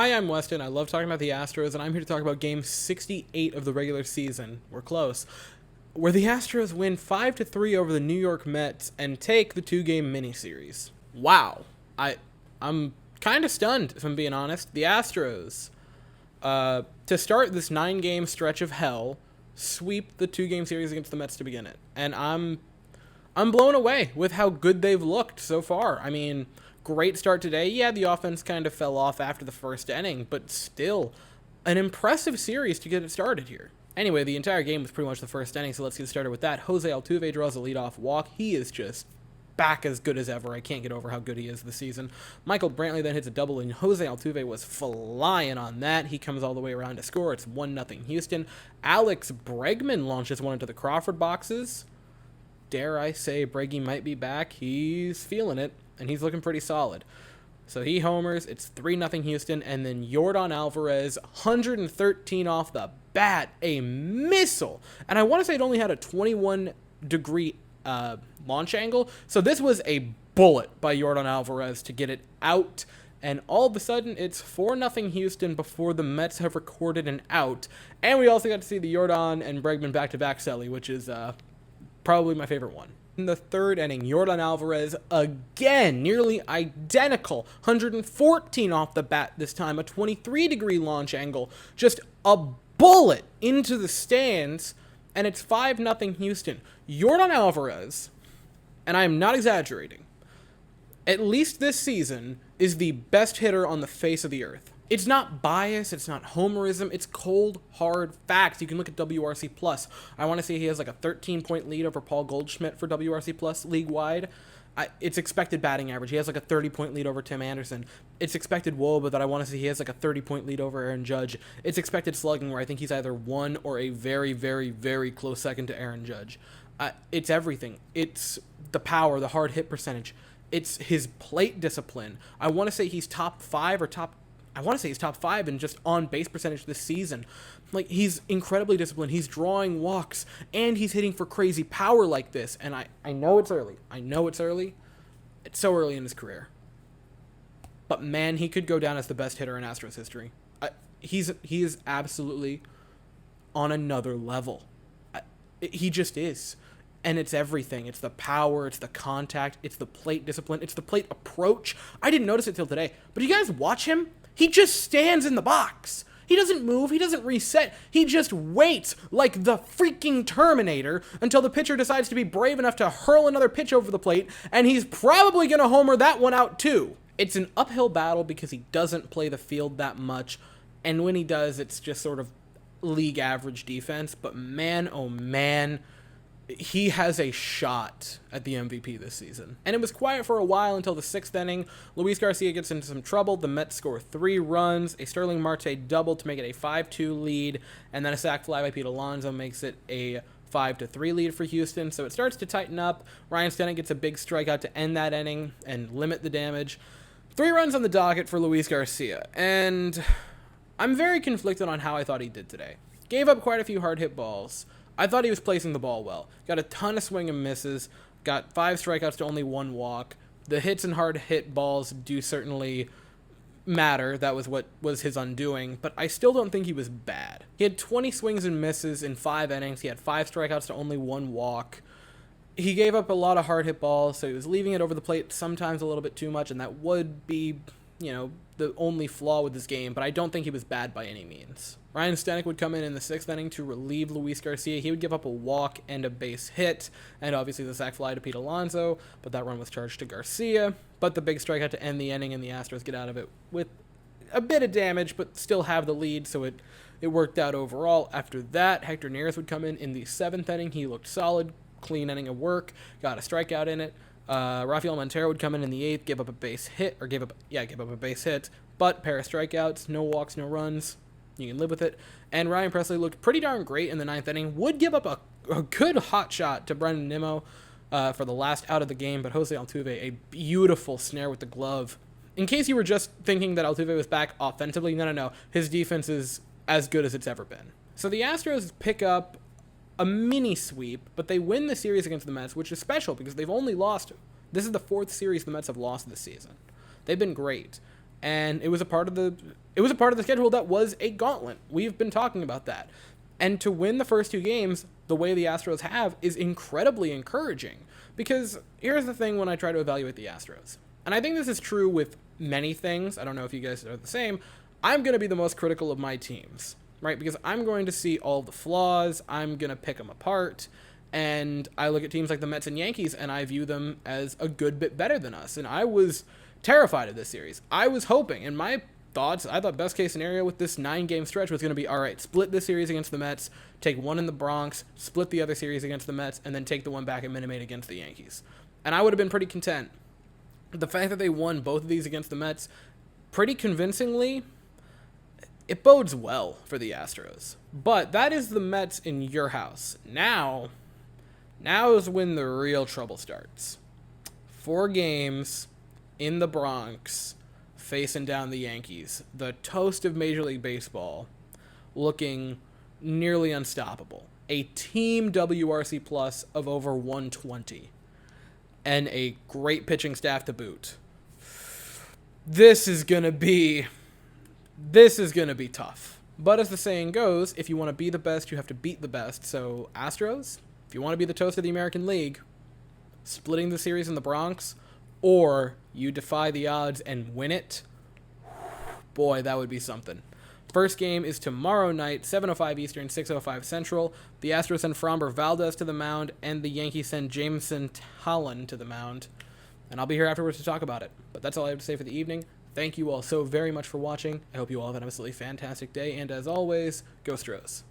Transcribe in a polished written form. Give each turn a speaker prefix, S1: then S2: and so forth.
S1: Hi, I'm Weston. I love talking about the Astros, and I'm here to talk about Game 68 of the regular season. We're close. Where the Astros win 5-3 over the New York Mets and take the two-game miniseries. Wow. I'm kind of stunned, if I'm being honest. The Astros, to start this 9-game stretch of hell, sweep the two-game series against the Mets to begin it. And I'm blown away with how good they've looked so far. I mean, great start today. Yeah, the offense kind of fell off after the first inning, but still an impressive series to get it started here. Anyway, the entire game was pretty much the first inning, so let's get started with that. Jose Altuve draws a leadoff walk. He is just back as good as ever. I can't get over how good he is this season. Michael Brantley then hits a double, and Jose Altuve was flying on that. He comes all the way around to score. It's 1-0 Houston. Alex Bregman launches one into the Crawford boxes. Dare I say Breggy might be back. He's feeling it, and he's looking pretty solid. So he homers. It's 3-0 Houston, and then Yordan Alvarez, 113 off the bat, a missile. And I want to say it only had a 21-degree launch angle. So this was a bullet by Yordan Alvarez to get it out. And all of a sudden, it's 4-0 Houston before the Mets have recorded an out. And we also got to see the Yordan and Bregman back-to-back celly, which is probably my favorite one. In the third inning, Yordan Alvarez, again, nearly identical, 114 off the bat this time, a 23-degree launch angle, just a bullet into the stands, and it's 5-0 Houston. Yordan Alvarez, and I am not exaggerating, at least this season, is the best hitter on the face of the earth. It's not bias, it's not homerism, it's cold, hard facts. You can look at WRC+. I want to say he has like a 13-point lead over Paul Goldschmidt for WRC+, league-wide. It's expected batting average. He has like a 30-point lead over Tim Anderson. It's expected WOBA that I want to say he has like a 30-point lead over Aaron Judge. It's expected slugging where I think he's either one or a very, very, very close second to Aaron Judge. It's everything. It's the power, the hard hit percentage. It's his plate discipline. I want to say he's top 5 in just on base percentage this season. Like, he's incredibly disciplined. He's drawing walks, and he's hitting for crazy power like this. And I know it's early. It's so early in his career. But man, he could go down as the best hitter in Astros history. He is absolutely on another level. He just is. And it's everything. It's the power, it's the contact, it's the plate discipline, it's the plate approach. I didn't notice it till today, but you guys watch him? He just stands in the box. He doesn't move, he doesn't reset, he just waits like the freaking Terminator until the pitcher decides to be brave enough to hurl another pitch over the plate, and he's probably going to homer that one out too. It's an uphill battle because he doesn't play the field that much, and when he does, it's just sort of league average defense, but man, oh man, he has a shot at the MVP this season. And it was quiet for a while until the 6th inning. Luis Garcia gets into some trouble. The Mets score 3 runs, a Sterling Marte double to make it a 5-2 lead, and then a sac fly by Pete Alonso makes it a 5-3 lead for Houston. So it starts to tighten up. Ryan Stennett gets a big strikeout to end that inning and limit the damage. 3 runs on the docket for Luis Garcia, and I'm very conflicted on how I thought he did today. Gave up quite a few hard hit balls. I thought he was placing the ball well. Got a ton of swing and misses. Got 5 strikeouts to only 1 walk. The hits and hard hit balls do certainly matter. That was what was his undoing. But I still don't think he was bad. He had 20 swings and misses in 5 innings. He had 5 strikeouts to only 1 walk. He gave up a lot of hard hit balls, so he was leaving it over the plate sometimes a little bit too much, and that would be, the only flaw with this game, but I don't think he was bad by any means. Ryan Stennett would come in the 6th inning to relieve Luis Garcia. He would give up a walk and a base hit, and obviously the sac fly to Pete Alonso, but that run was charged to Garcia. But the big strikeout to end the inning, and the Astros get out of it with a bit of damage, but still have the lead, so it worked out overall. After that, Hector Neris would come in the 7th inning. He looked solid, clean inning of work, got a strikeout in it. Rafael Montero would come in the 8th, give up a base hit, but pair of strikeouts, no walks, no runs. You can live with it. And Ryan Presley looked pretty darn great in the 9th inning. Would give up a good hot shot to Brendan Nimmo for the last out of the game, but Jose Altuve, a beautiful snare with the glove. In case you were just thinking that Altuve was back offensively, no. His defense is as good as it's ever been. So the Astros pick up a mini sweep, but they win the series against the Mets, which is special because they've only lost. This is the 4th series the Mets have lost this season. They've been great. and it was a part of the schedule that was a gauntlet. We've been talking about that. And to win the first two games the way the Astros have is incredibly encouraging. Because here's the thing when I try to evaluate the Astros. And I think this is true with many things. I don't know if you guys are the same. I'm going to be the most critical of my teams, right? Because I'm going to see all the flaws. I'm going to pick them apart. And I look at teams like the Mets and Yankees, and I view them as a good bit better than us. And I was terrified of this series. I was hoping, in my thoughts, I thought best case scenario with this 9-game stretch was going to be, all right, split this series against the Mets, take one in the Bronx, split the other series against the Mets, and then take the one back at Minute Maid against the Yankees. And I would have been pretty content. The fact that they won both of these against the Mets pretty convincingly, it bodes well for the Astros. But that is the Mets in your house. Now is when the real trouble starts. 4 games in the Bronx facing down the Yankees. The toast of Major League Baseball, looking nearly unstoppable. A team WRC plus of over 120. And a great pitching staff to boot. This is going to be tough. But as the saying goes, if you want to be the best, you have to beat the best. So, Astros, if you want to be the toast of the American League, splitting the series in the Bronx, or you defy the odds and win it, boy, that would be something. First game is tomorrow night, 7:05 Eastern, 6:05 Central. The Astros send Framber Valdez to the mound, and the Yankees send Jameson Taillon to the mound. And I'll be here afterwards to talk about it. But that's all I have to say for the evening. Thank you all so very much for watching. I hope you all have an absolutely fantastic day, and as always, go Stros.